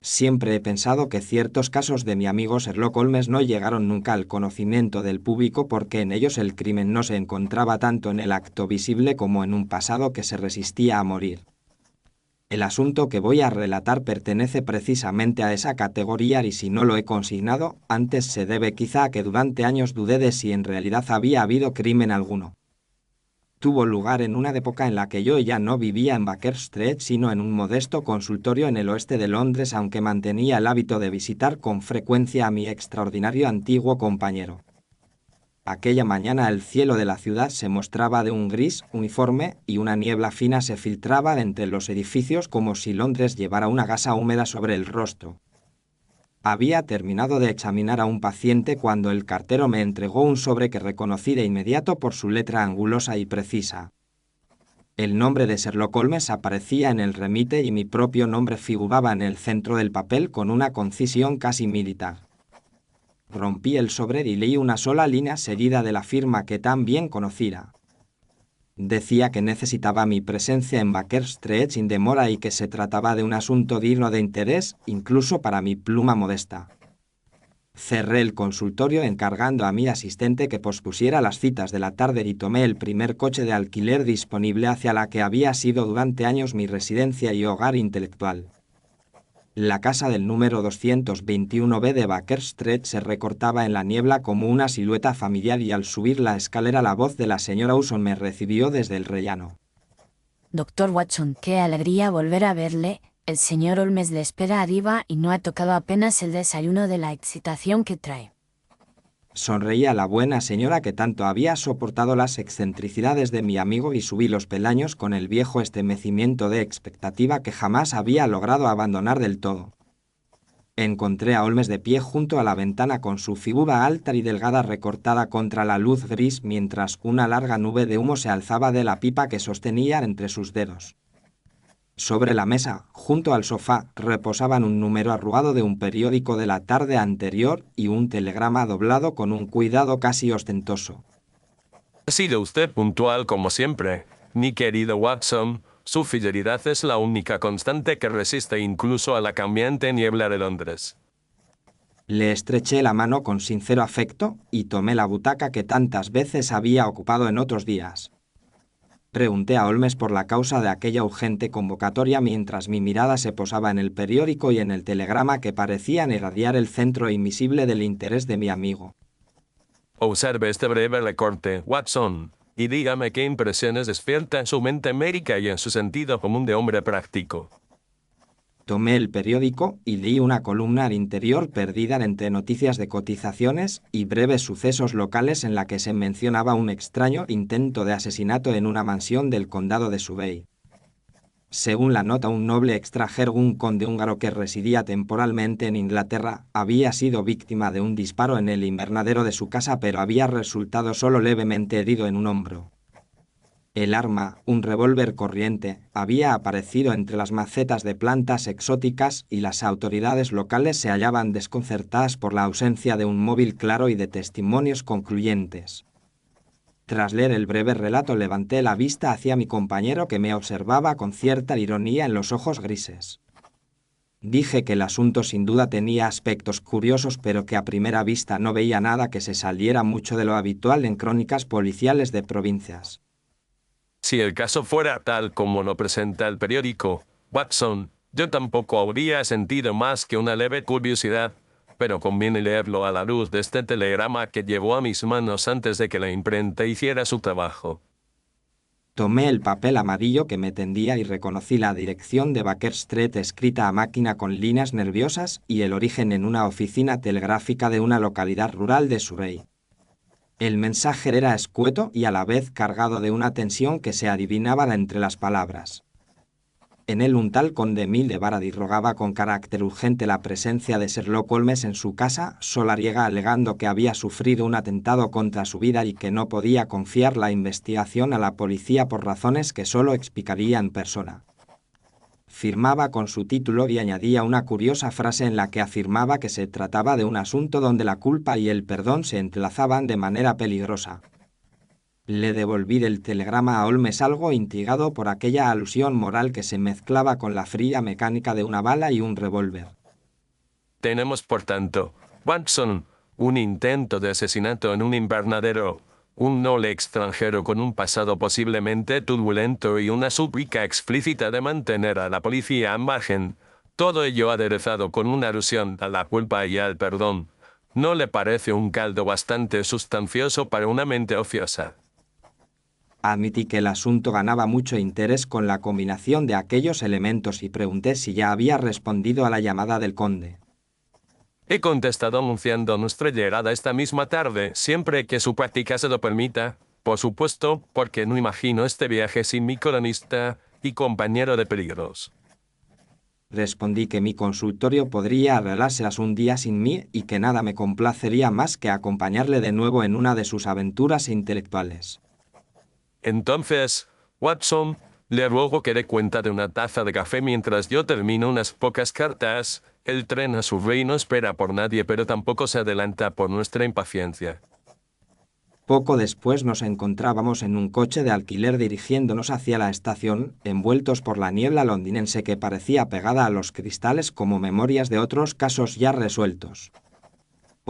Siempre he pensado que ciertos casos de mi amigo Sherlock Holmes no llegaron nunca al conocimiento del público porque en ellos el crimen no se encontraba tanto en el acto visible como en un pasado que se resistía a morir. El asunto que voy a relatar pertenece precisamente a esa categoría y si no lo he consignado, antes se debe quizá a que durante años dudé de si en realidad había habido crimen alguno. Tuvo lugar en una época en la que yo ya no vivía en Baker Street, sino en un modesto consultorio en el oeste de Londres, aunque mantenía el hábito de visitar con frecuencia a mi extraordinario antiguo compañero. Aquella mañana el cielo de la ciudad se mostraba de un gris uniforme y una niebla fina se filtraba entre los edificios como si Londres llevara una gasa húmeda sobre el rostro. Había terminado de examinar a un paciente cuando el cartero me entregó un sobre que reconocí de inmediato por su letra angulosa y precisa. El nombre de Sherlock Holmes aparecía en el remite y mi propio nombre figuraba en el centro del papel con una concisión casi militar. Rompí el sobre y leí una sola línea seguida de la firma que tan bien conociera. Decía que necesitaba mi presencia en Baker Street sin demora y que se trataba de un asunto digno de interés, incluso para mi pluma modesta. Cerré el consultorio encargando a mi asistente que pospusiera las citas de la tarde y tomé el primer coche de alquiler disponible hacia la que había sido durante años mi residencia y hogar intelectual. La casa del número 221B de Baker Street se recortaba en la niebla como una silueta familiar y al subir la escalera la voz de la señora Usson me recibió desde el rellano. Doctor Watson, qué alegría volver a verle. El señor Holmes le espera arriba y no ha tocado apenas el desayuno de la excitación que trae. Sonreía la buena señora que tanto había soportado las excentricidades de mi amigo y subí los peldaños con el viejo estremecimiento de expectativa que jamás había logrado abandonar del todo. Encontré a Holmes de pie junto a la ventana con su figura alta y delgada recortada contra la luz gris mientras una larga nube de humo se alzaba de la pipa que sostenía entre sus dedos. Sobre la mesa, junto al sofá, reposaban un número arrugado de un periódico de la tarde anterior y un telegrama doblado con un cuidado casi ostentoso. Ha sido usted puntual como siempre, mi querido Watson. Su fidelidad es la única constante que resiste incluso a la cambiante niebla de Londres. Le estreché la mano con sincero afecto y tomé la butaca que tantas veces había ocupado en otros días. Pregunté a Holmes por la causa de aquella urgente convocatoria mientras mi mirada se posaba en el periódico y en el telegrama que parecían irradiar el centro invisible del interés de mi amigo. Observe este breve recorte, Watson, y dígame qué impresiones despierta en su mente médica y en su sentido común de hombre práctico. Tomé el periódico y leí una columna al interior perdida entre noticias de cotizaciones y breves sucesos locales en la que se mencionaba un extraño intento de asesinato en una mansión del condado de Surrey. Según la nota, un noble extranjero, un conde húngaro que residía temporalmente en Inglaterra, había sido víctima de un disparo en el invernadero de su casa, pero había resultado solo levemente herido en un hombro. El arma, un revólver corriente, había aparecido entre las macetas de plantas exóticas y las autoridades locales se hallaban desconcertadas por la ausencia de un móvil claro y de testimonios concluyentes. Tras leer el breve relato levanté la vista hacia mi compañero que me observaba con cierta ironía en los ojos grises. Dije que el asunto sin duda tenía aspectos curiosos, pero que a primera vista no veía nada que se saliera mucho de lo habitual en crónicas policiales de provincias. Si el caso fuera tal como lo presenta el periódico, Watson, yo tampoco habría sentido más que una leve curiosidad, pero conviene leerlo a la luz de este telegrama que llevó a mis manos antes de que la imprenta hiciera su trabajo. Tomé el papel amarillo que me tendía y reconocí la dirección de Baker Street escrita a máquina con líneas nerviosas y el origen en una oficina telegráfica de una localidad rural de Surrey. El mensaje era escueto y a la vez cargado de una tensión que se adivinaba entre las palabras. En él un tal conde Mildebarady rogaba con carácter urgente la presencia de Sherlock Holmes en su casa, solariega alegando que había sufrido un atentado contra su vida y que no podía confiar la investigación a la policía por razones que solo explicaría en persona. Firmaba con su título y añadía una curiosa frase en la que afirmaba que se trataba de un asunto donde la culpa y el perdón se entrelazaban de manera peligrosa. Le devolví del telegrama a Holmes algo intrigado por aquella alusión moral que se mezclaba con la fría mecánica de una bala y un revólver. Tenemos, por tanto, Watson, un intento de asesinato en un invernadero, un noble extranjero con un pasado posiblemente turbulento y una súplica explícita de mantener a la policía al margen. Todo ello aderezado con una alusión a la culpa y al perdón. ¿No le parece un caldo bastante sustancioso para una mente ociosa? Admití que el asunto ganaba mucho interés con la combinación de aquellos elementos y pregunté si ya había respondido a la llamada del conde. He contestado anunciando nuestra llegada esta misma tarde, siempre que su práctica se lo permita. Por supuesto, porque no imagino este viaje sin mi cronista y compañero de peligros. Respondí que mi consultorio podría arreglárselas un día sin mí y que nada me complacería más que acompañarle de nuevo en una de sus aventuras intelectuales. Entonces, Watson, le ruego que dé cuenta de una taza de café mientras yo termino unas pocas cartas. El tren a su rey no espera por nadie, pero tampoco se adelanta por nuestra impaciencia. Poco después nos encontrábamos en un coche de alquiler dirigiéndonos hacia la estación, envueltos por la niebla londinense que parecía pegada a los cristales como memorias de otros casos ya resueltos.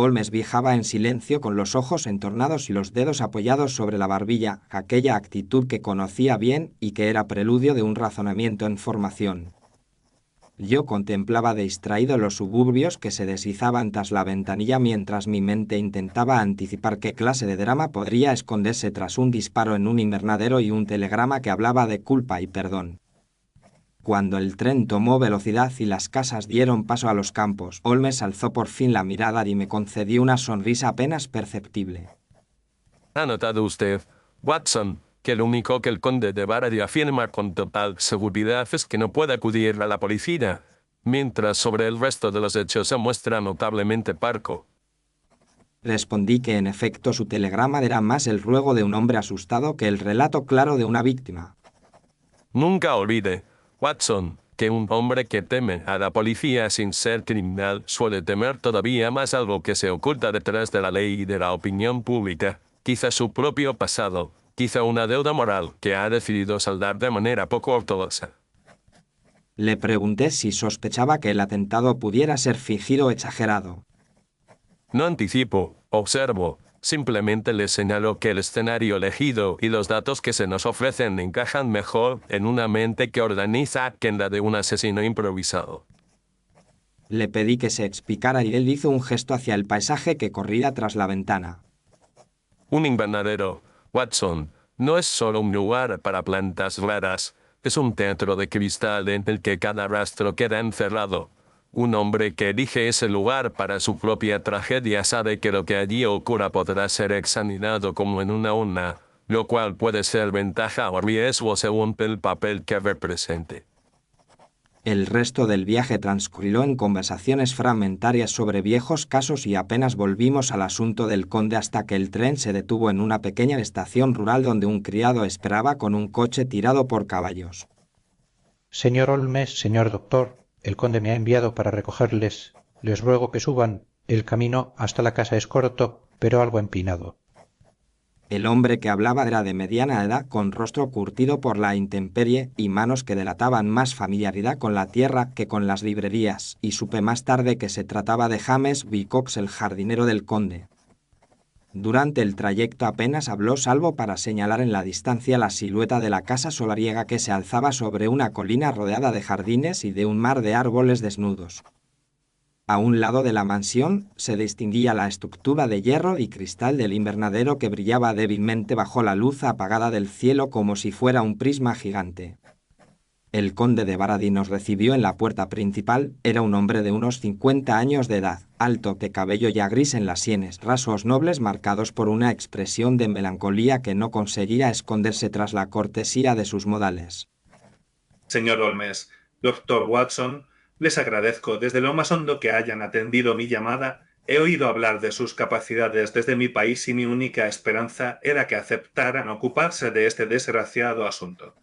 Holmes viajaba en silencio con los ojos entornados y los dedos apoyados sobre la barbilla, aquella actitud que conocía bien y que era preludio de un razonamiento en formación. Yo contemplaba distraído los suburbios que se deslizaban tras la ventanilla mientras mi mente intentaba anticipar qué clase de drama podría esconderse tras un disparo en un invernadero y un telegrama que hablaba de culpa y perdón. Cuando el tren tomó velocidad y las casas dieron paso a los campos, Holmes alzó por fin la mirada y me concedió una sonrisa apenas perceptible. ¿Ha notado usted, Watson, que lo único que el conde de Baradi afirma con total seguridad es que no puede acudir a la policía, mientras sobre el resto de los hechos se muestra notablemente parco? Respondí que en efecto su telegrama era más el ruego de un hombre asustado que el relato claro de una víctima. Nunca olvide, Watson, que un hombre que teme a la policía sin ser criminal suele temer todavía más algo que se oculta detrás de la ley y de la opinión pública, quizá su propio pasado, quizá una deuda moral que ha decidido saldar de manera poco ortodoxa. Le pregunté si sospechaba que el atentado pudiera ser fingido o exagerado. No anticipo, observo, simplemente le señalo que el escenario elegido y los datos que se nos ofrecen encajan mejor en una mente que organiza que en la de un asesino improvisado. Le pedí que se explicara y él hizo un gesto hacia el paisaje que corría tras la ventana. Un invernadero, Watson, no es solo un lugar para plantas raras, es un teatro de cristal en el que cada rastro queda encerrado. Un hombre que elige ese lugar para su propia tragedia sabe que lo que allí ocurra podrá ser examinado como en una urna, lo cual puede ser ventaja o riesgo según el papel que represente. El resto del viaje transcurrió en conversaciones fragmentarias sobre viejos casos y apenas volvimos al asunto del conde hasta que el tren se detuvo en una pequeña estación rural donde un criado esperaba con un coche tirado por caballos. Señor Holmes, señor doctor, el conde me ha enviado para recogerles. Les ruego que suban. El camino hasta la casa es corto, pero algo empinado. El hombre que hablaba era de mediana edad, con rostro curtido por la intemperie y manos que delataban más familiaridad con la tierra que con las librerías, y supe más tarde que se trataba de James Wilcox, el jardinero del conde. Durante el trayecto apenas habló salvo para señalar en la distancia la silueta de la casa solariega que se alzaba sobre una colina rodeada de jardines y de un mar de árboles desnudos. A un lado de la mansión se distinguía la estructura de hierro y cristal del invernadero que brillaba débilmente bajo la luz apagada del cielo como si fuera un prisma gigante. El conde de Baradi nos recibió en la puerta principal. Era un hombre de unos 50 años de edad, alto, de cabello ya gris en las sienes, rasgos nobles marcados por una expresión de melancolía que no conseguía esconderse tras la cortesía de sus modales. Señor Holmes, doctor Watson, les agradezco desde lo más hondo que hayan atendido mi llamada. He oído hablar de sus capacidades desde mi país y mi única esperanza era que aceptaran ocuparse de este desgraciado asunto.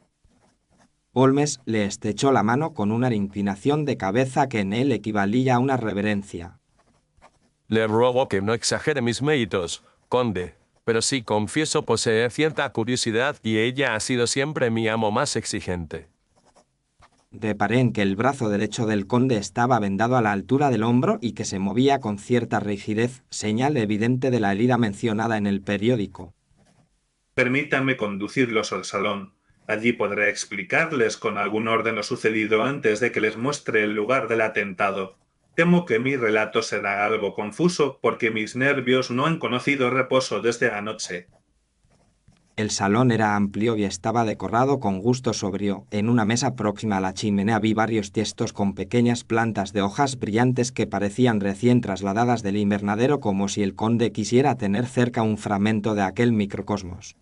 Holmes le estrechó la mano con una inclinación de cabeza que en él equivalía a una reverencia. Le ruego que no exagere mis méritos, conde, pero sí confieso poseer cierta curiosidad y ella ha sido siempre mi amo más exigente. Reparé en que el brazo derecho del conde estaba vendado a la altura del hombro y que se movía con cierta rigidez, señal evidente de la herida mencionada en el periódico. Permítanme conducirlos al salón. Allí podré explicarles con algún orden lo sucedido antes de que les muestre el lugar del atentado. Temo que mi relato será algo confuso porque mis nervios no han conocido reposo desde anoche. El salón era amplio y estaba decorado con gusto sobrio. En una mesa próxima a la chimenea vi varios tiestos con pequeñas plantas de hojas brillantes que parecían recién trasladadas del invernadero, como si el conde quisiera tener cerca un fragmento de aquel microcosmos.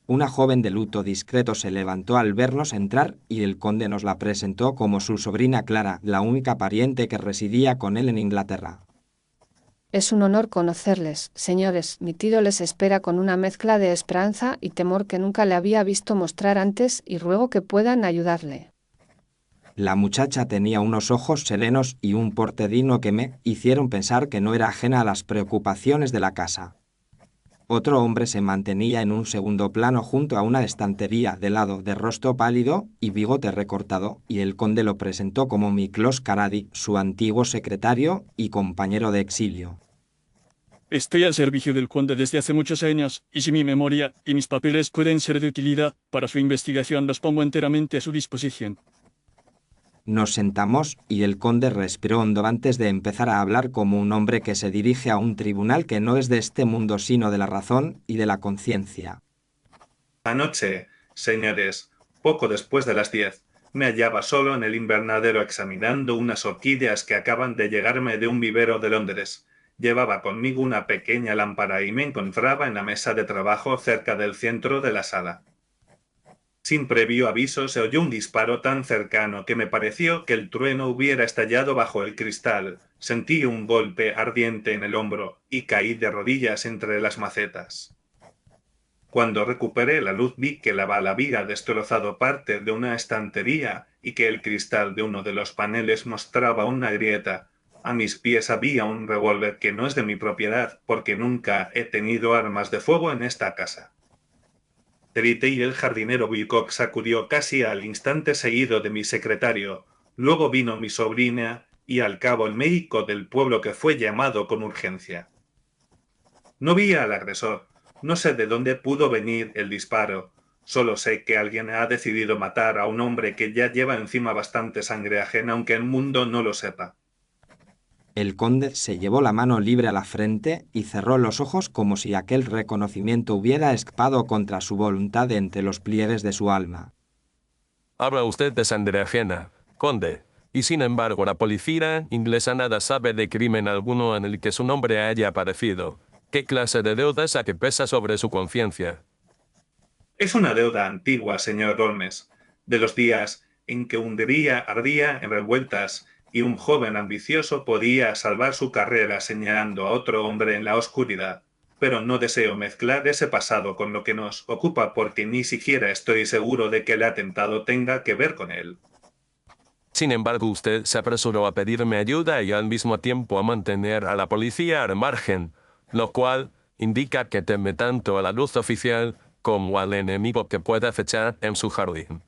Una joven de luto discreto se levantó al vernos entrar y el conde nos la presentó como su sobrina Clara, la única pariente que residía con él en Inglaterra. Es un honor conocerles, señores. Mi tío les espera con una mezcla de esperanza y temor que nunca le había visto mostrar antes y ruego que puedan ayudarle. La muchacha tenía unos ojos serenos y un porte digno que me hicieron pensar que no era ajena a las preocupaciones de la casa. Otro hombre se mantenía en un segundo plano junto a una estantería de lado, de rostro pálido y bigote recortado, y el conde lo presentó como Miklós Karadi, su antiguo secretario y compañero de exilio. Estoy al servicio del conde desde hace muchos años, y si mi memoria y mis papeles pueden ser de utilidad para su investigación, los pongo enteramente a su disposición. Nos sentamos y el conde respiró hondo antes de empezar a hablar como un hombre que se dirige a un tribunal que no es de este mundo sino de la razón y de la conciencia. Anoche, señores, poco después de las 10, me hallaba solo en el invernadero examinando unas orquídeas que acaban de llegarme de un vivero de Londres. Llevaba conmigo una pequeña lámpara y me encontraba en la mesa de trabajo cerca del centro de la sala. Sin previo aviso se oyó un disparo tan cercano que me pareció que el trueno hubiera estallado bajo el cristal. Sentí un golpe ardiente en el hombro y caí de rodillas entre las macetas. Cuando recuperé la luz vi que la bala había destrozado parte de una estantería y que el cristal de uno de los paneles mostraba una grieta. A mis pies había un revólver que no es de mi propiedad porque nunca he tenido armas de fuego en esta casa. Grité y el jardinero Wilcox acudió casi al instante seguido de mi secretario. Luego vino mi sobrina y al cabo el médico del pueblo que fue llamado con urgencia. No vi al agresor. No sé de dónde pudo venir el disparo. Solo sé que alguien ha decidido matar a un hombre que ya lleva encima bastante sangre ajena, aunque el mundo no lo sepa. El conde se llevó la mano libre a la frente y cerró los ojos como si aquel reconocimiento hubiera escapado contra su voluntad de entre los pliegues de su alma. Habla usted de sangre ajena, conde, y sin embargo la policía inglesa nada sabe de crimen alguno en el que su nombre haya aparecido. ¿Qué clase de deuda es la que pesa sobre su conciencia? Es una deuda antigua, señor Holmes, de los días en que Hungría ardía en revueltas y un joven ambicioso podía salvar su carrera señalando a otro hombre en la oscuridad. Pero no deseo mezclar ese pasado con lo que nos ocupa porque ni siquiera estoy seguro de que el atentado tenga que ver con él. Sin embargo, usted se apresuró a pedirme ayuda y al mismo tiempo a mantener a la policía al margen, lo cual indica que teme tanto a la luz oficial como al enemigo que pueda acechar en su jardín.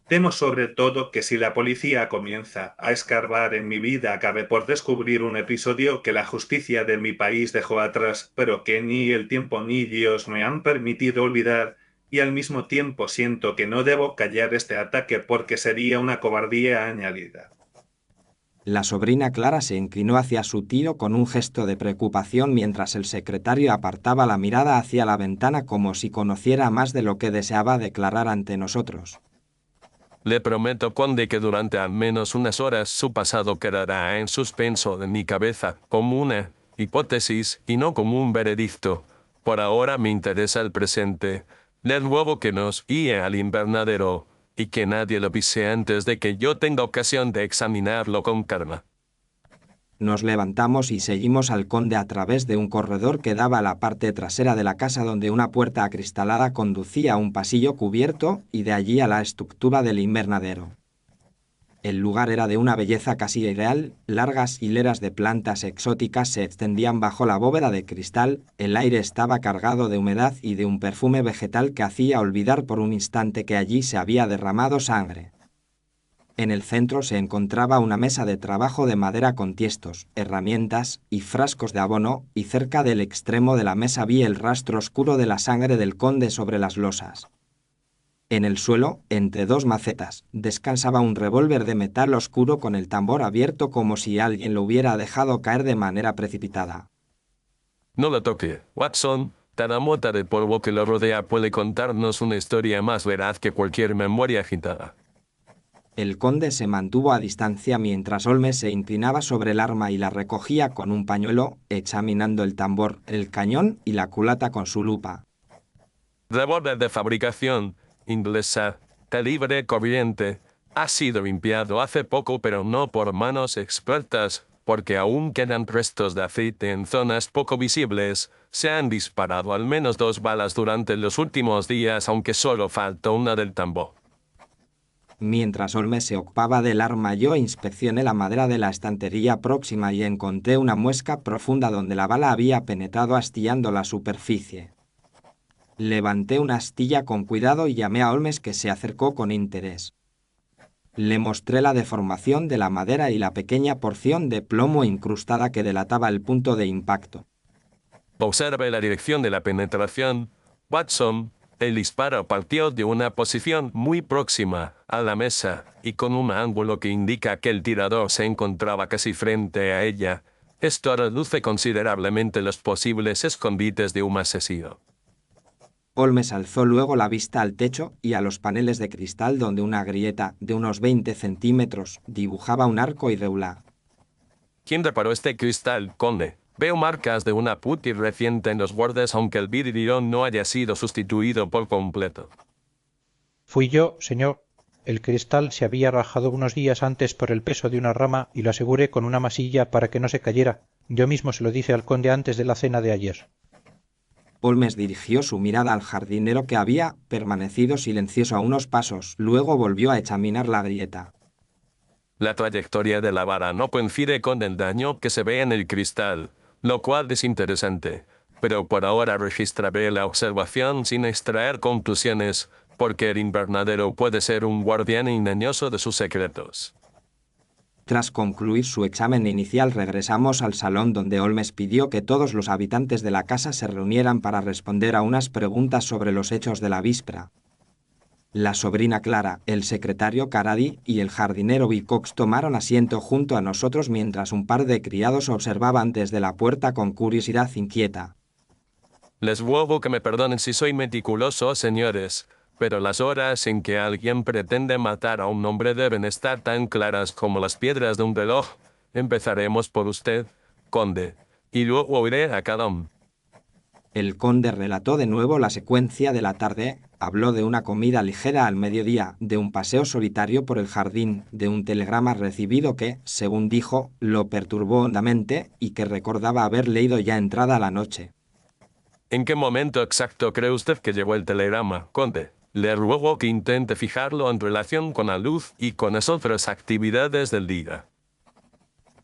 Temo sobre todo que si la policía comienza a escarbar en mi vida acabe por descubrir un episodio que la justicia de mi país dejó atrás, pero que ni el tiempo ni Dios me han permitido olvidar, y al mismo tiempo siento que no debo callar este ataque porque sería una cobardía añadida. La sobrina Clara se inclinó hacia su tío con un gesto de preocupación mientras el secretario apartaba la mirada hacia la ventana como si conociera más de lo que deseaba declarar ante nosotros. Le prometo, conde, que durante al menos unas horas su pasado quedará en suspenso en mi cabeza como una hipótesis y no como un veredicto. Por ahora me interesa el presente. Le ruego que nos guíe al invernadero y que nadie lo pise antes de que yo tenga ocasión de examinarlo con calma. Nos levantamos y seguimos al conde a través de un corredor que daba a la parte trasera de la casa donde una puerta acristalada conducía a un pasillo cubierto y de allí a la estructura del invernadero. El lugar era de una belleza casi ideal, largas hileras de plantas exóticas se extendían bajo la bóveda de cristal, el aire estaba cargado de humedad y de un perfume vegetal que hacía olvidar por un instante que allí se había derramado sangre. En el centro se encontraba una mesa de trabajo de madera con tiestos, herramientas y frascos de abono, y cerca del extremo de la mesa vi el rastro oscuro de la sangre del conde sobre las losas. En el suelo, entre dos macetas, descansaba un revólver de metal oscuro con el tambor abierto como si alguien lo hubiera dejado caer de manera precipitada. No lo toque, Watson. Cada mota de polvo que lo rodea puede contarnos una historia más veraz que cualquier memoria agitada. El conde se mantuvo a distancia mientras Holmes se inclinaba sobre el arma y la recogía con un pañuelo, examinando el tambor, el cañón y la culata con su lupa. Revólver de fabricación inglesa, calibre corriente, ha sido limpiado hace poco pero no por manos expertas, porque aún quedan restos de aceite en zonas poco visibles. Se han disparado al menos 2 balas durante los últimos días, aunque solo faltó una del tambor. Mientras Holmes se ocupaba del arma, yo inspeccioné la madera de la estantería próxima y encontré una muesca profunda donde la bala había penetrado astillando la superficie. Levanté una astilla con cuidado y llamé a Holmes, que se acercó con interés. Le mostré la deformación de la madera y la pequeña porción de plomo incrustada que delataba el punto de impacto. Observe la dirección de la penetración, Watson. El disparo partió de una posición muy próxima a la mesa y con un ángulo que indica que el tirador se encontraba casi frente a ella. Esto reduce considerablemente los posibles escondites de un asesino. Holmes alzó luego la vista al techo y a los paneles de cristal donde una grieta de unos 20 centímetros dibujaba un arco irregular. ¿Quién reparó este cristal, conde? Veo marcas de una puty reciente en los bordes, aunque el vidrio no haya sido sustituido por completo. Fui yo, señor. El cristal se había rajado unos días antes por el peso de una rama y lo aseguré con una masilla para que no se cayera. Yo mismo se lo dije al conde antes de la cena de ayer. Holmes dirigió su mirada al jardinero, que había permanecido silencioso a unos pasos. Luego volvió a examinar la grieta. La trayectoria de la vara no coincide con el daño que se ve en el cristal, lo cual es interesante, pero por ahora registraré la observación sin extraer conclusiones, porque el invernadero puede ser un guardián engañoso de sus secretos. Tras concluir su examen inicial, regresamos al salón donde Holmes pidió que todos los habitantes de la casa se reunieran para responder a unas preguntas sobre los hechos de la víspera. La sobrina Clara, el secretario Carady y el jardinero Wilcox tomaron asiento junto a nosotros mientras un par de criados observaban desde la puerta con curiosidad inquieta. Les ruego que me perdonen si soy meticuloso, señores, pero las horas en que alguien pretende matar a un hombre deben estar tan claras como las piedras de un reloj. Empezaremos por usted, conde, y luego oiré a cada uno. El conde relató de nuevo la secuencia de la tarde, habló de una comida ligera al mediodía, de un paseo solitario por el jardín, de un telegrama recibido que, según dijo, lo perturbó hondamente y que recordaba haber leído ya entrada la noche. ¿En qué momento exacto cree usted que llegó el telegrama, conde? Le ruego que intente fijarlo en relación con la luz y con las otras actividades del día.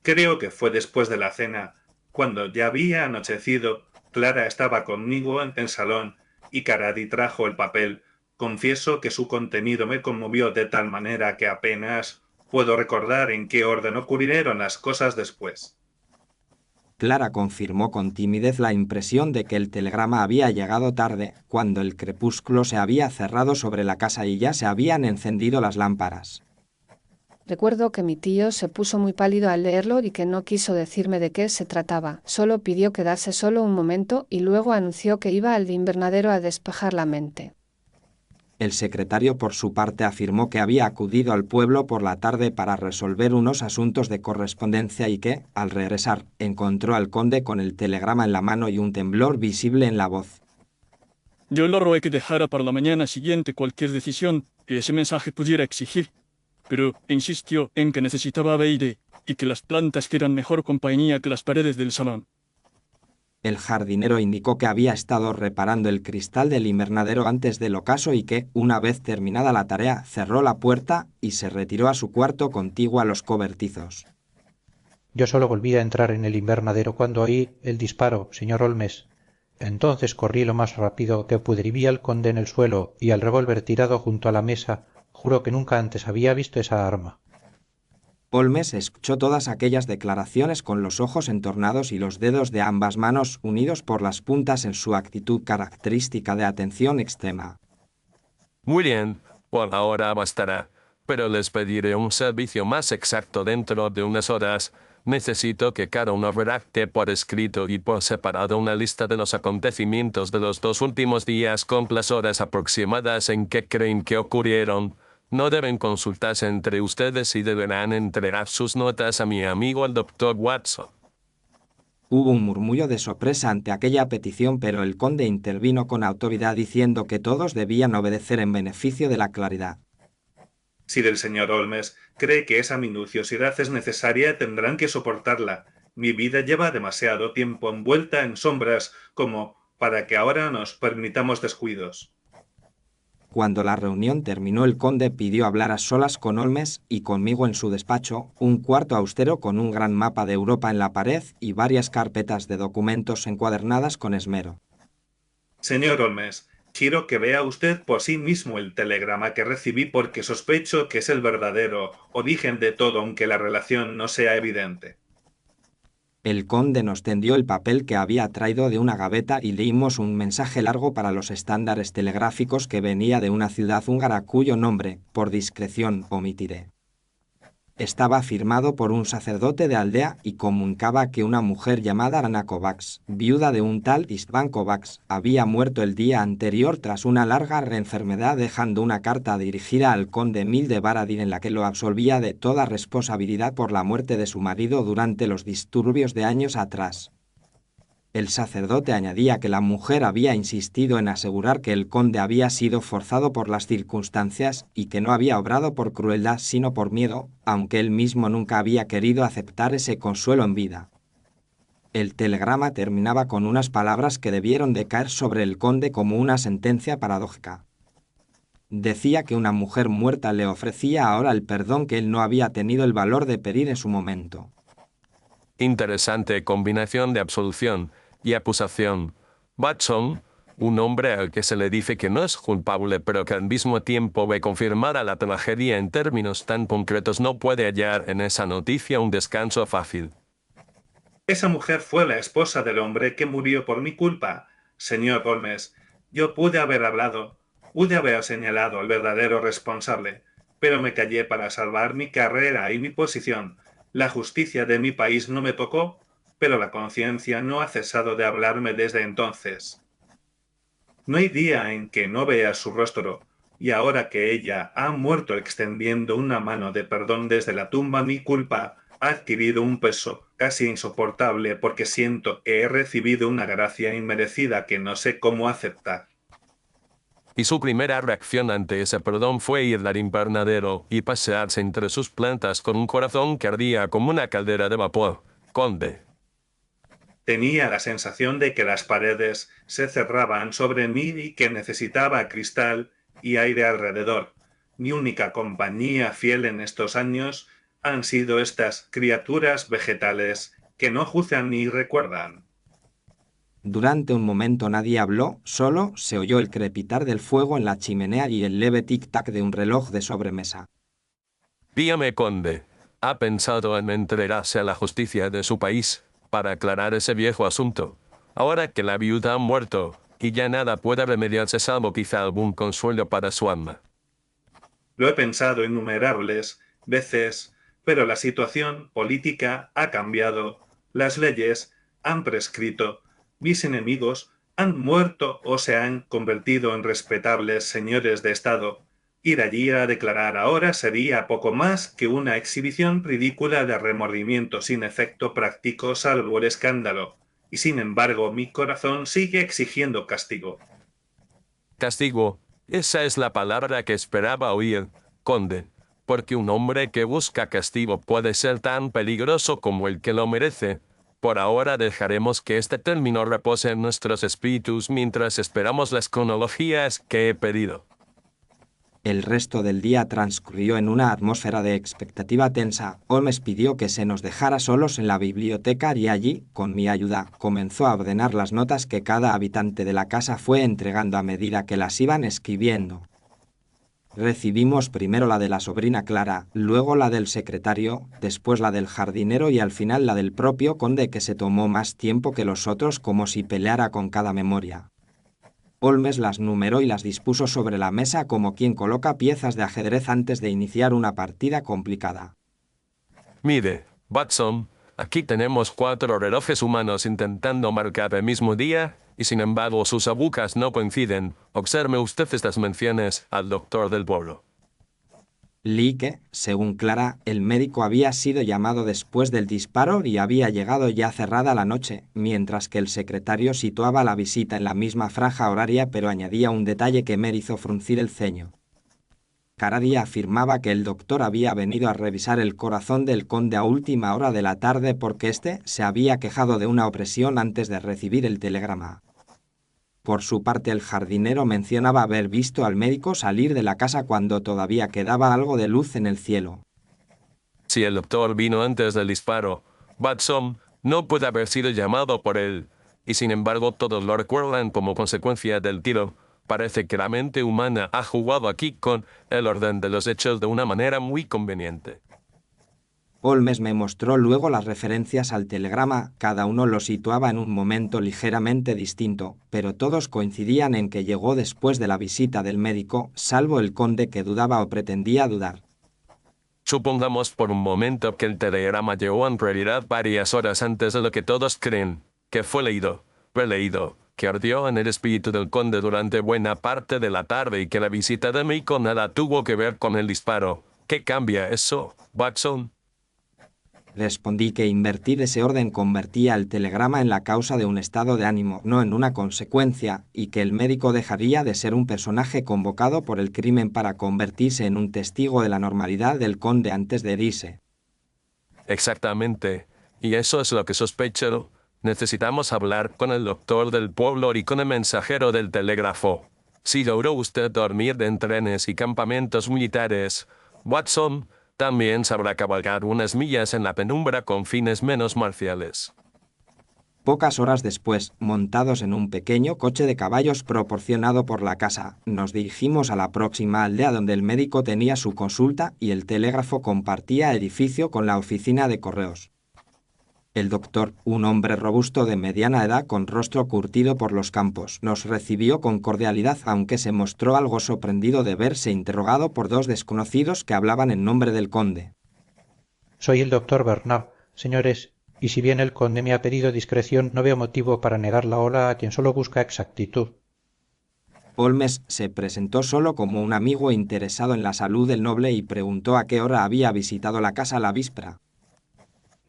Creo que fue después de la cena, cuando ya había anochecido. Clara estaba conmigo en el salón y Carady trajo el papel. Confieso que su contenido me conmovió de tal manera que apenas puedo recordar en qué orden ocurrieron las cosas después. Clara confirmó con timidez la impresión de que el telegrama había llegado tarde, cuando el crepúsculo se había cerrado sobre la casa y ya se habían encendido las lámparas. Recuerdo que mi tío se puso muy pálido al leerlo y que no quiso decirme de qué se trataba. Solo pidió quedarse solo un momento y luego anunció que iba al invernadero a despejar la mente. El secretario, por su parte, afirmó que había acudido al pueblo por la tarde para resolver unos asuntos de correspondencia y que, al regresar, encontró al conde con el telegrama en la mano y un temblor visible en la voz. Yo le rogué que dejara para la mañana siguiente cualquier decisión que ese mensaje pudiera exigir, pero insistió en que necesitaba aire y que las plantas eran mejor compañía que las paredes del salón. El jardinero indicó que había estado reparando el cristal del invernadero antes del ocaso y que, una vez terminada la tarea, cerró la puerta y se retiró a su cuarto contiguo a los cobertizos. Yo solo volví a entrar en el invernadero cuando oí el disparo, señor Holmes. Entonces corrí lo más rápido que pude y vi al conde en el suelo y al revólver tirado junto a la mesa. Juro que nunca antes había visto esa arma. Holmes escuchó todas aquellas declaraciones con los ojos entornados y los dedos de ambas manos unidos por las puntas en su actitud característica de atención extrema. Muy bien, por ahora bastará, pero les pediré un servicio más exacto dentro de unas horas. Necesito que cada uno redacte por escrito y por separado una lista de los acontecimientos de los 2 últimos días con las horas aproximadas en que creen que ocurrieron. No deben consultarse entre ustedes y deberán entregar sus notas a mi amigo el Dr. Watson. Hubo un murmullo de sorpresa ante aquella petición, pero el conde intervino con autoridad diciendo que todos debían obedecer en beneficio de la claridad. Si el señor Holmes cree que esa minuciosidad es necesaria, tendrán que soportarla. Mi vida lleva demasiado tiempo envuelta en sombras como para que ahora nos permitamos descuidos. Cuando la reunión terminó, el conde pidió hablar a solas con Holmes y conmigo en su despacho, un cuarto austero con un gran mapa de Europa en la pared y varias carpetas de documentos encuadernadas con esmero. Señor Holmes, quiero que vea usted por sí mismo el telegrama que recibí porque sospecho que es el verdadero origen de todo, aunque la relación no sea evidente. El conde nos tendió el papel que había traído de una gaveta y leímos un mensaje largo para los estándares telegráficos que venía de una ciudad húngara cuyo nombre, por discreción, omitiré. Estaba firmado por un sacerdote de aldea y comunicaba que una mujer llamada Anna Kovacs, viuda de un tal Istvan Kovacs, había muerto el día anterior tras una larga enfermedad, dejando una carta dirigida al conde Emil de Baradin en la que lo absolvía de toda responsabilidad por la muerte de su marido durante los disturbios de años atrás. El sacerdote añadía que la mujer había insistido en asegurar que el conde había sido forzado por las circunstancias y que no había obrado por crueldad sino por miedo, aunque él mismo nunca había querido aceptar ese consuelo en vida. El telegrama terminaba con unas palabras que debieron de caer sobre el conde como una sentencia paradójica. Decía que una mujer muerta le ofrecía ahora el perdón que él no había tenido el valor de pedir en su momento. Interesante combinación de absolución y acusación. Watson, un hombre al que se le dice que no es culpable pero que al mismo tiempo ve confirmada la tragedia en términos tan concretos, no puede hallar en esa noticia un descanso fácil. Esa mujer fue la esposa del hombre que murió por mi culpa. Señor Holmes, yo pude haber hablado, pude haber señalado al verdadero responsable, pero me callé para salvar mi carrera y mi posición. La justicia de mi país no me tocó, pero la conciencia no ha cesado de hablarme desde entonces. No hay día en que no vea su rostro, y ahora que ella ha muerto extendiendo una mano de perdón desde la tumba, mi culpa ha adquirido un peso casi insoportable porque siento que he recibido una gracia inmerecida que no sé cómo aceptar. Y su primera reacción ante ese perdón fue ir al invernadero y pasearse entre sus plantas con un corazón que ardía como una caldera de vapor. Conde. Tenía la sensación de que las paredes se cerraban sobre mí y que necesitaba cristal y aire alrededor. Mi única compañía fiel en estos años han sido estas criaturas vegetales que no juzgan ni recuerdan. Durante un momento nadie habló, solo se oyó el crepitar del fuego en la chimenea y el leve tic-tac de un reloj de sobremesa. Dígame, conde, ¿ha pensado en entregarse a la justicia de su país para aclarar ese viejo asunto? Ahora que la viuda ha muerto y ya nada puede remediarse salvo quizá algún consuelo para su alma. Lo he pensado innumerables veces, pero la situación política ha cambiado, las leyes han prescrito, mis enemigos han muerto o se han convertido en respetables señores de Estado. Ir allí a declarar ahora sería poco más que una exhibición ridícula de remordimiento sin efecto práctico salvo el escándalo, y sin embargo mi corazón sigue exigiendo castigo. Castigo, esa es la palabra que esperaba oír, conde, porque un hombre que busca castigo puede ser tan peligroso como el que lo merece. Por ahora dejaremos que este término repose en nuestros espíritus mientras esperamos las cronologías que he pedido. El resto del día transcurrió en una atmósfera de expectativa tensa. Holmes pidió que se nos dejara solos en la biblioteca y allí, con mi ayuda, comenzó a ordenar las notas que cada habitante de la casa fue entregando a medida que las iban escribiendo. Recibimos primero la de la sobrina Clara, luego la del secretario, después la del jardinero y al final la del propio conde, que se tomó más tiempo que los otros, como si peleara con cada memoria. Holmes las numeró y las dispuso sobre la mesa como quien coloca piezas de ajedrez antes de iniciar una partida complicada. Mire, Watson, aquí tenemos 4 relojes humanos intentando marcar el mismo día, y sin embargo sus agujas no coinciden. Observe usted estas menciones al doctor del pueblo. Leí que, según Clara, el médico había sido llamado después del disparo y había llegado ya cerrada la noche, mientras que el secretario situaba la visita en la misma franja horaria, pero añadía un detalle que me hizo fruncir el ceño. Caradi afirmaba que el doctor había venido a revisar el corazón del conde a última hora de la tarde porque éste se había quejado de una opresión antes de recibir el telegrama. Por su parte, el jardinero mencionaba haber visto al médico salir de la casa cuando todavía quedaba algo de luz en el cielo. Si el doctor vino antes del disparo, Watson no puede haber sido llamado por él, y sin embargo todos lo recuerdan como consecuencia del tiro. Parece que la mente humana ha jugado aquí con el orden de los hechos de una manera muy conveniente. Holmes me mostró luego las referencias al telegrama, cada uno lo situaba en un momento ligeramente distinto, pero todos coincidían en que llegó después de la visita del médico, salvo el conde, que dudaba o pretendía dudar. Supongamos por un momento que el telegrama llegó en realidad varias horas antes de lo que todos creen, que fue leído, releído, que ardió en el espíritu del conde durante buena parte de la tarde y que la visita de médico nada tuvo que ver con el disparo. ¿Qué cambia eso, Watson? Respondí que invertir ese orden convertía el telegrama en la causa de un estado de ánimo, no en una consecuencia, y que el médico dejaría de ser un personaje convocado por el crimen para convertirse en un testigo de la normalidad del conde antes de herirse. Exactamente. Y eso es lo que sospecho. Necesitamos hablar con el doctor del pueblo y con el mensajero del telégrafo. Si logró usted dormir en trenes y campamentos militares, Watson también sabrá cabalgar unas millas en la penumbra con fines menos marciales. Pocas horas después, montados en un pequeño coche de caballos proporcionado por la casa, nos dirigimos a la próxima aldea donde el médico tenía su consulta y el telégrafo compartía edificio con la oficina de correos. El doctor, un hombre robusto de mediana edad con rostro curtido por los campos, nos recibió con cordialidad, aunque se mostró algo sorprendido de verse interrogado por 2 desconocidos que hablaban en nombre del conde. Soy el doctor Bernard, señores, y si bien el conde me ha pedido discreción, no veo motivo para negar la ola a quien solo busca exactitud. Holmes se presentó solo como un amigo interesado en la salud del noble y preguntó a qué hora había visitado la casa la víspera.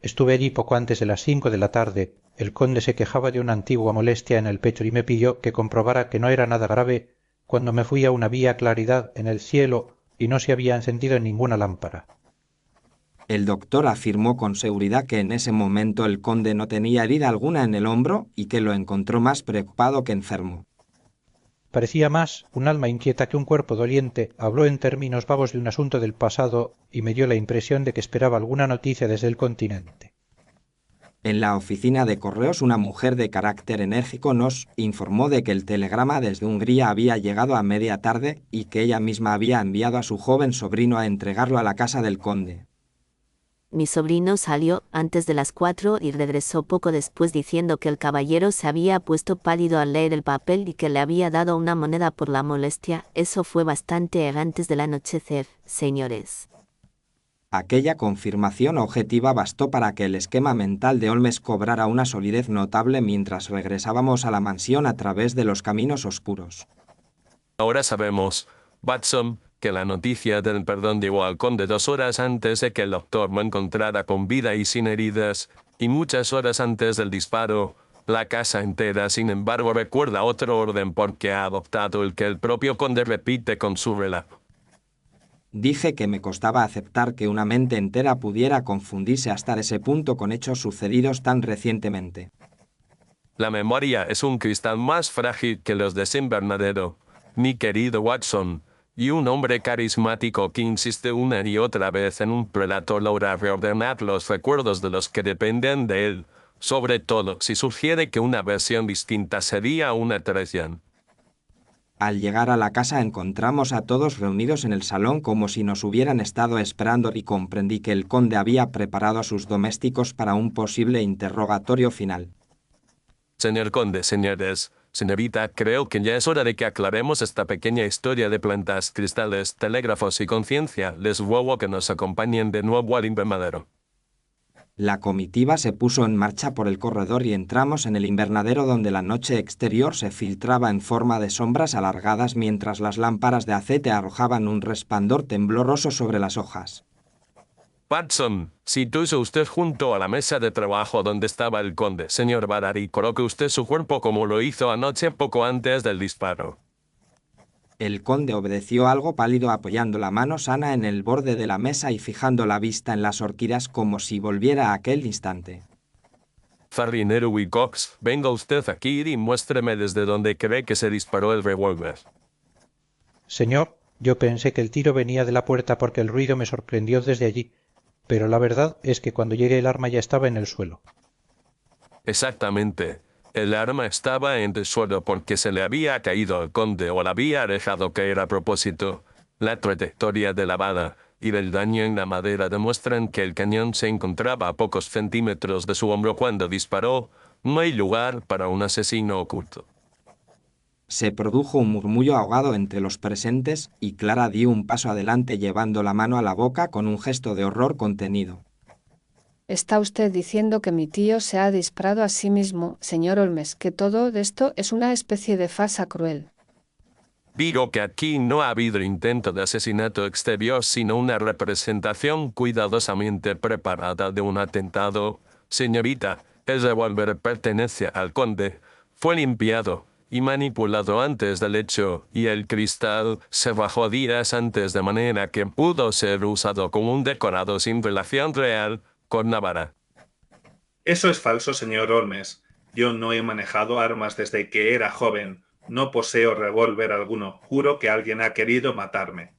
Estuve allí poco antes de las 5 de la tarde. El conde se quejaba de una antigua molestia en el pecho y me pidió que comprobara que no era nada grave cuando me fui a una vía claridad en el cielo y no se había encendido ninguna lámpara. El doctor afirmó con seguridad que en ese momento el conde no tenía herida alguna en el hombro y que lo encontró más preocupado que enfermo. Parecía más un alma inquieta que un cuerpo doliente. Habló en términos vagos de un asunto del pasado y me dio la impresión de que esperaba alguna noticia desde el continente. En la oficina de correos, una mujer de carácter enérgico nos informó de que el telegrama desde Hungría había llegado a media tarde y que ella misma había enviado a su joven sobrino a entregarlo a la casa del conde. Mi sobrino salió antes de las 4 y regresó poco después diciendo que el caballero se había puesto pálido al leer el papel y que le había dado una moneda por la molestia. Eso fue bastante antes del anochecer, señores. Aquella confirmación objetiva bastó para que el esquema mental de Holmes cobrara una solidez notable mientras regresábamos a la mansión a través de los caminos oscuros. Ahora sabemos, Watson, que la noticia del perdón llegó al conde 2 horas antes de que el doctor me encontrara con vida y sin heridas, y muchas horas antes del disparo. La casa entera, sin embargo, recuerda otro orden porque ha adoptado el que el propio conde repite con su relato. Dije que me costaba aceptar que una mente entera pudiera confundirse hasta ese punto con hechos sucedidos tan recientemente. La memoria es un cristal más frágil que los de San Bernardino, mi querido Watson, y un hombre carismático que insiste una y otra vez en un relato logra reordenar los recuerdos de los que dependen de él, sobre todo si sugiere que una versión distinta sería una traición. Al llegar a la casa encontramos a todos reunidos en el salón como si nos hubieran estado esperando y comprendí que el conde había preparado a sus domésticos para un posible interrogatorio final. Señor conde, señores, señorita, creo que ya es hora de que aclaremos esta pequeña historia de plantas, cristales, telégrafos y conciencia. Les ruego que nos acompañen de nuevo al invernadero. La comitiva se puso en marcha por el corredor y entramos en el invernadero donde la noche exterior se filtraba en forma de sombras alargadas mientras las lámparas de aceite arrojaban un resplandor tembloroso sobre las hojas. Watson, sitúese usted junto a la mesa de trabajo donde estaba el conde, señor Ballard, y coloque usted su cuerpo como lo hizo anoche poco antes del disparo. El conde obedeció algo pálido apoyando la mano sana en el borde de la mesa y fijando la vista en las horquillas como si volviera a aquel instante. Farinero Wilcox, venga usted aquí y muéstreme desde donde cree que se disparó el revólver. Señor, yo pensé que el tiro venía de la puerta porque el ruido me sorprendió desde allí, pero la verdad es que cuando llegué el arma ya estaba en el suelo. Exactamente. El arma estaba en el suelo porque se le había caído al conde o la había dejado caer a propósito. La trayectoria de la bala y del daño en la madera demuestran que el cañón se encontraba a pocos centímetros de su hombro cuando disparó. No hay lugar para un asesino oculto. Se produjo un murmullo ahogado entre los presentes y Clara dio un paso adelante llevando la mano a la boca con un gesto de horror contenido. Está usted diciendo que mi tío se ha disparado a sí mismo, señor Holmes, que todo esto es una especie de farsa cruel. Digo que aquí no ha habido intento de asesinato exterior, sino una representación cuidadosamente preparada de un atentado. Señorita, el revólver pertenece al conde. Fue limpiado y manipulado antes del hecho, y el cristal se bajó días antes de manera que pudo ser usado como un decorado sin relación real con la vara. Eso es falso, señor Holmes. Yo no he manejado armas desde que era joven. No poseo revólver alguno. Juro que alguien ha querido matarme.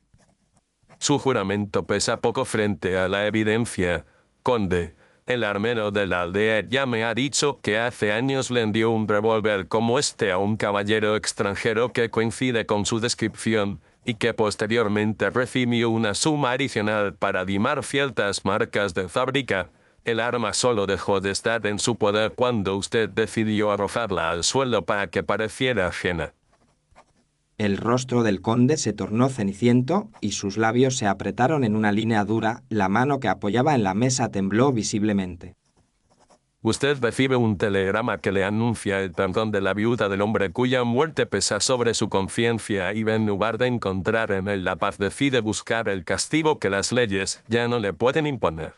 Su juramento pesa poco frente a la evidencia, conde. El armero de la aldea ya me ha dicho que hace años le envió un revólver como este a un caballero extranjero que coincide con su descripción y que posteriormente recibió una suma adicional para limar ciertas marcas de fábrica. El arma solo dejó de estar en su poder cuando usted decidió arrojarla al suelo para que pareciera ajena. El rostro del conde se tornó ceniciento y sus labios se apretaron en una línea dura, la mano que apoyaba en la mesa tembló visiblemente. Usted recibe un telegrama que le anuncia el perdón de la viuda del hombre cuya muerte pesa sobre su conciencia y en lugar de encontrar en él la paz decide buscar el castigo que las leyes ya no le pueden imponer.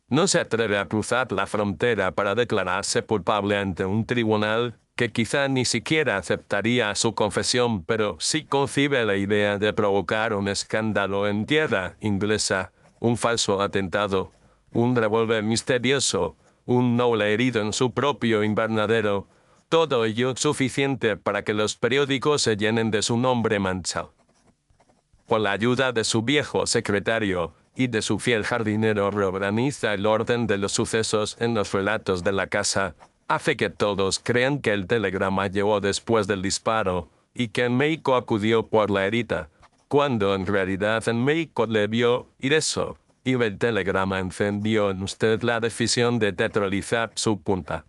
No se atreve a cruzar la frontera para declararse culpable ante un tribunal que quizá ni siquiera aceptaría su confesión, pero sí concibe la idea de provocar un escándalo en tierra inglesa, un falso atentado, un revólver misterioso, un noble herido en su propio invernadero, todo ello suficiente para que los periódicos se llenen de su nombre manchado. Con la ayuda de su viejo secretario y de su fiel jardinero reorganiza el orden de los sucesos en los relatos de la casa, hace que todos crean que el telegrama llegó después del disparo y que el médico acudió por la herida, cuando en realidad el médico le vio ileso y el telegrama encendió en usted la decisión de neutralizar su punta.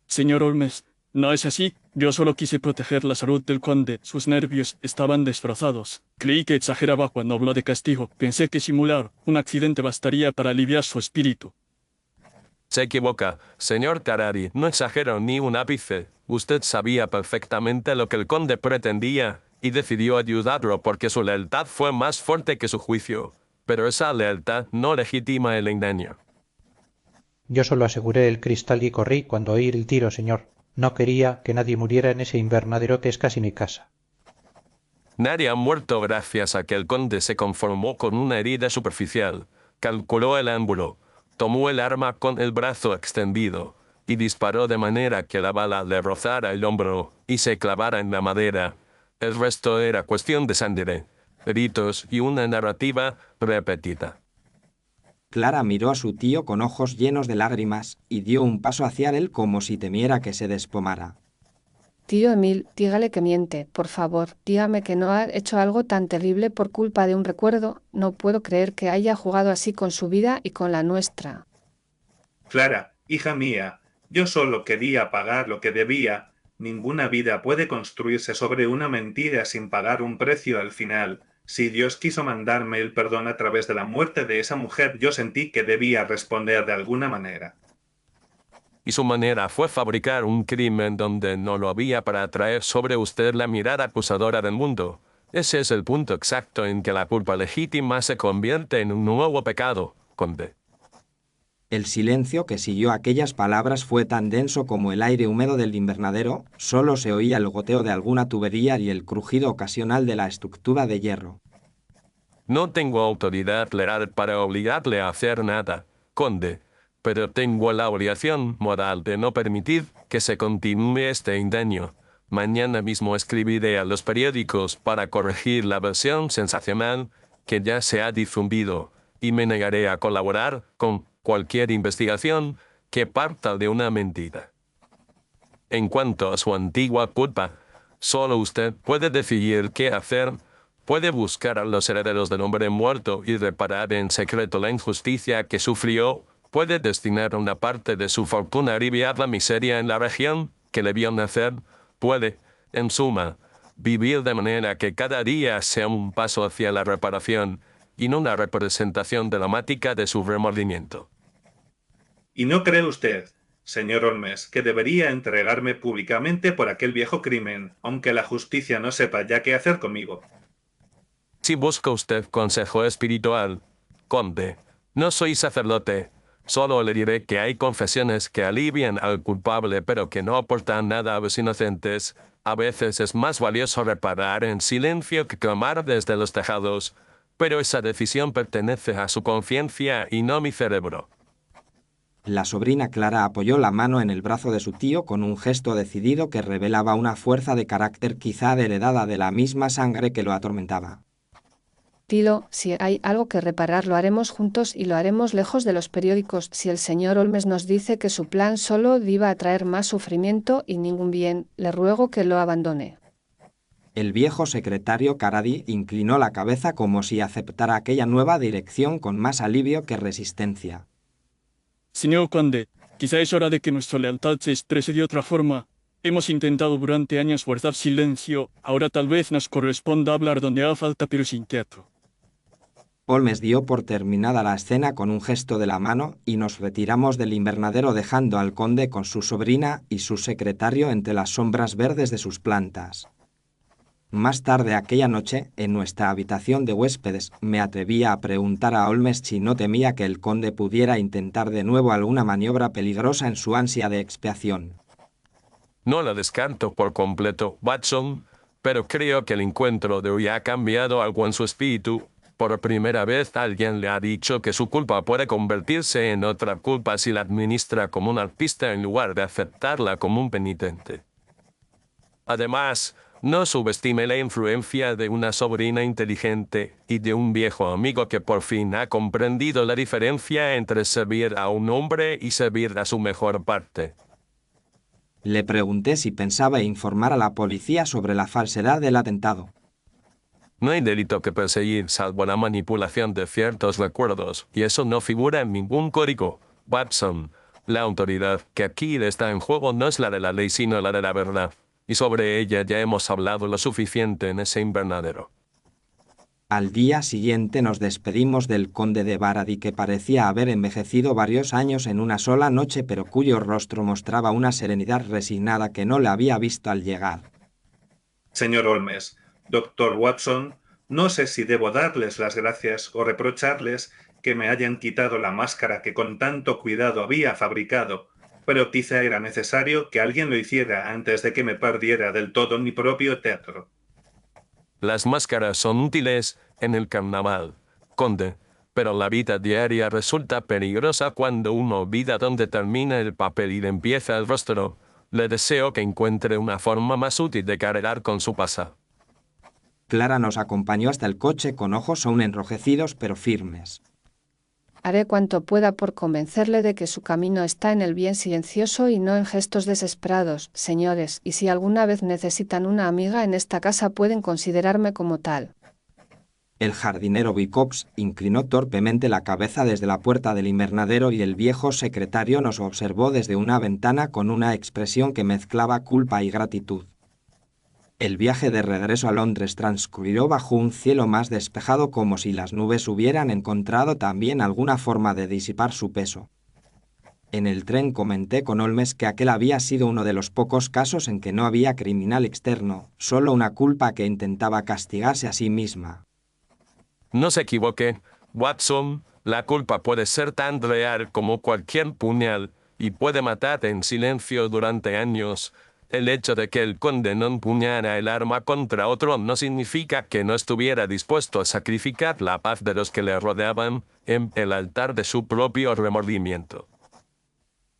Señor Holmes, no es así. Yo solo quise proteger la salud del conde. Sus nervios estaban destrozados. Creí que exageraba cuando habló de castigo. Pensé que simular un accidente bastaría para aliviar su espíritu. Se equivoca, señor Tarari, no exagero ni un ápice. Usted sabía perfectamente lo que el conde pretendía y decidió ayudarlo porque su lealtad fue más fuerte que su juicio. Pero esa lealtad no legitima el engaño. Yo solo aseguré el cristal y corrí cuando oí el tiro, señor. No quería que nadie muriera en ese invernadero que es casi mi casa. Nadie ha muerto gracias a que el conde se conformó con una herida superficial, calculó el ángulo, tomó el arma con el brazo extendido y disparó de manera que la bala le rozara el hombro y se clavara en la madera. El resto era cuestión de sangre, gritos y una narrativa repetida. Clara miró a su tío con ojos llenos de lágrimas y dio un paso hacia él como si temiera que se despomara. Tío Emil, dígale que miente, por favor, dígame que no ha hecho algo tan terrible por culpa de un recuerdo. No puedo creer que haya jugado así con su vida y con la nuestra. Clara, hija mía, yo solo quería pagar lo que debía. Ninguna vida puede construirse sobre una mentira sin pagar un precio al final. Si Dios quiso mandarme el perdón a través de la muerte de esa mujer, yo sentí que debía responder de alguna manera. Y su manera fue fabricar un crimen donde no lo había para atraer sobre usted la mirada acusadora del mundo. Ese es el punto exacto en que la culpa legítima se convierte en un nuevo pecado, conde. El silencio que siguió aquellas palabras fue tan denso como el aire húmedo del invernadero, solo se oía el goteo de alguna tubería y el crujido ocasional de la estructura de hierro. No tengo autoridad legal para obligarle a hacer nada, conde, pero tengo la obligación moral de no permitir que se continúe este engaño. Mañana mismo escribiré a los periódicos para corregir la versión sensacional que ya se ha difundido y me negaré a colaborar con cualquier investigación que parta de una mentira. En cuanto a su antigua culpa, solo usted puede decidir qué hacer. Puede buscar a los herederos del hombre muerto y reparar en secreto la injusticia que sufrió. Puede destinar una parte de su fortuna a aliviar la miseria en la región que le vio nacer. Puede, en suma, vivir de manera que cada día sea un paso hacia la reparación y no una representación dramática de su remordimiento. ¿Y no cree usted, señor Holmes, que debería entregarme públicamente por aquel viejo crimen, aunque la justicia no sepa ya qué hacer conmigo? Si busca usted consejo espiritual, conde, no soy sacerdote. Solo le diré que hay confesiones que alivian al culpable pero que no aportan nada a los inocentes. A veces es más valioso reparar en silencio que clamar desde los tejados, pero esa decisión pertenece a su conciencia y no a mi cerebro. La sobrina Clara apoyó la mano en el brazo de su tío con un gesto decidido que revelaba una fuerza de carácter quizá heredada de la misma sangre que lo atormentaba. Tilo, si hay algo que reparar lo haremos juntos y lo haremos lejos de los periódicos. Si el señor Holmes nos dice que su plan solo iba a traer más sufrimiento y ningún bien, le ruego que lo abandone. El viejo secretario Carady inclinó la cabeza como si aceptara aquella nueva dirección con más alivio que resistencia. Señor conde, quizá es hora de que nuestra lealtad se exprese de otra forma. Hemos intentado durante años guardar silencio, ahora tal vez nos corresponda hablar donde haga falta pero sin teatro. Holmes dio por terminada la escena con un gesto de la mano y nos retiramos del invernadero dejando al conde con su sobrina y su secretario entre las sombras verdes de sus plantas. Más tarde aquella noche, en nuestra habitación de huéspedes, me atrevía a preguntar a Holmes si no temía que el conde pudiera intentar de nuevo alguna maniobra peligrosa en su ansia de expiación. No la descarto por completo, Watson, pero creo que el encuentro de hoy ha cambiado algo en su espíritu. Por primera vez alguien le ha dicho que su culpa puede convertirse en otra culpa si la administra como un artista en lugar de aceptarla como un penitente. Además, no subestime la influencia de una sobrina inteligente y de un viejo amigo que por fin ha comprendido la diferencia entre servir a un hombre y servir a su mejor parte. Le pregunté si pensaba informar a la policía sobre la falsedad del atentado. No hay delito que perseguir salvo la manipulación de ciertos recuerdos, y eso no figura en ningún código. Watson, la autoridad que aquí está en juego no es la de la ley sino la de la verdad, y sobre ella ya hemos hablado lo suficiente en ese invernadero. Al día siguiente nos despedimos del conde de Baradi, que parecía haber envejecido varios años en una sola noche, pero cuyo rostro mostraba una serenidad resignada que no le había visto al llegar. Señor Holmes, doctor Watson, no sé si debo darles las gracias o reprocharles que me hayan quitado la máscara que con tanto cuidado había fabricado, pero quizá era necesario que alguien lo hiciera antes de que me perdiera del todo mi propio teatro. Las máscaras son útiles en el carnaval, conde, pero la vida diaria resulta peligrosa cuando uno olvida dónde termina el papel y empieza el rostro. Le deseo que encuentre una forma más útil de cargar con su pasado. Clara nos acompañó hasta el coche con ojos aún enrojecidos pero firmes. Haré cuanto pueda por convencerle de que su camino está en el bien silencioso y no en gestos desesperados, señores, y si alguna vez necesitan una amiga en esta casa pueden considerarme como tal. El jardinero Bicops inclinó torpemente la cabeza desde la puerta del invernadero y el viejo secretario nos observó desde una ventana con una expresión que mezclaba culpa y gratitud. El viaje de regreso a Londres transcurrió bajo un cielo más despejado, como si las nubes hubieran encontrado también alguna forma de disipar su peso. En el tren comenté con Holmes que aquel había sido uno de los pocos casos en que no había criminal externo, solo una culpa que intentaba castigarse a sí misma. No se equivoque, Watson, la culpa puede ser tan real como cualquier puñal y puede matar en silencio durante años. El hecho de que el conde no empuñara el arma contra otro no significa que no estuviera dispuesto a sacrificar la paz de los que le rodeaban en el altar de su propio remordimiento.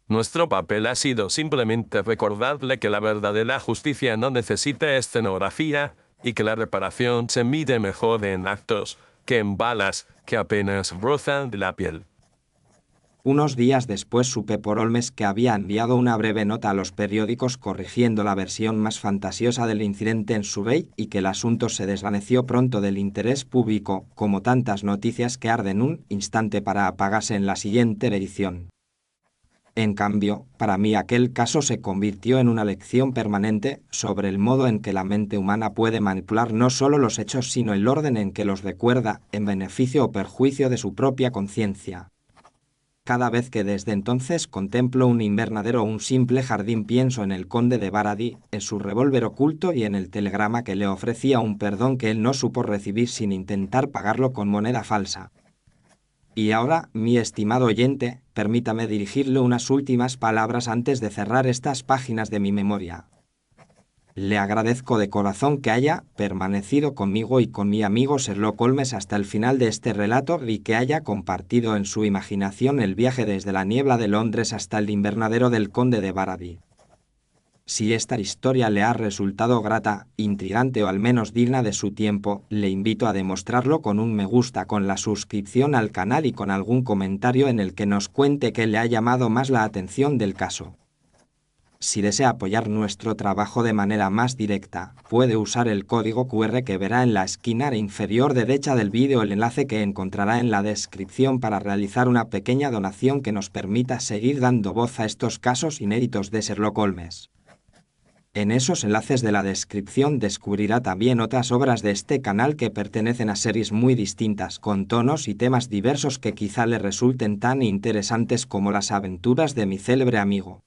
Nuestro papel ha sido simplemente recordarle que la verdadera justicia no necesita escenografía y que la reparación se mide mejor en actos que en balas que apenas rozan la piel. Unos días después supe por Holmes que había enviado una breve nota a los periódicos corrigiendo la versión más fantasiosa del incidente en Surrey y que el asunto se desvaneció pronto del interés público, como tantas noticias que arden un instante para apagarse en la siguiente edición. En cambio, para mí aquel caso se convirtió en una lección permanente sobre el modo en que la mente humana puede manipular no solo los hechos sino el orden en que los recuerda, en beneficio o perjuicio de su propia conciencia. Cada vez que desde entonces contemplo un invernadero o un simple jardín pienso en el conde de Baradi, en su revólver oculto y en el telegrama que le ofrecía un perdón que él no supo recibir sin intentar pagarlo con moneda falsa. Y ahora, mi estimado oyente, permítame dirigirle unas últimas palabras antes de cerrar estas páginas de mi memoria. Le agradezco de corazón que haya permanecido conmigo y con mi amigo Sherlock Holmes hasta el final de este relato y que haya compartido en su imaginación el viaje desde la niebla de Londres hasta el invernadero del conde de Baradi. Si esta historia le ha resultado grata, intrigante o al menos digna de su tiempo, le invito a demostrarlo con un me gusta, con la suscripción al canal y con algún comentario en el que nos cuente qué le ha llamado más la atención del caso. Si desea apoyar nuestro trabajo de manera más directa, puede usar el código QR que verá en la esquina inferior derecha del vídeo, el enlace que encontrará en la descripción para realizar una pequeña donación que nos permita seguir dando voz a estos casos inéditos de Sherlock Holmes. En esos enlaces de la descripción descubrirá también otras obras de este canal que pertenecen a series muy distintas, con tonos y temas diversos que quizá le resulten tan interesantes como las aventuras de mi célebre amigo.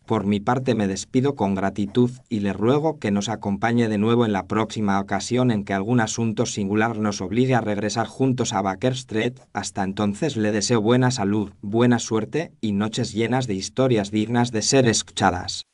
Por mi parte me despido con gratitud y le ruego que nos acompañe de nuevo en la próxima ocasión en que algún asunto singular nos obligue a regresar juntos a Baker Street. Hasta entonces le deseo buena salud, buena suerte y noches llenas de historias dignas de ser escuchadas.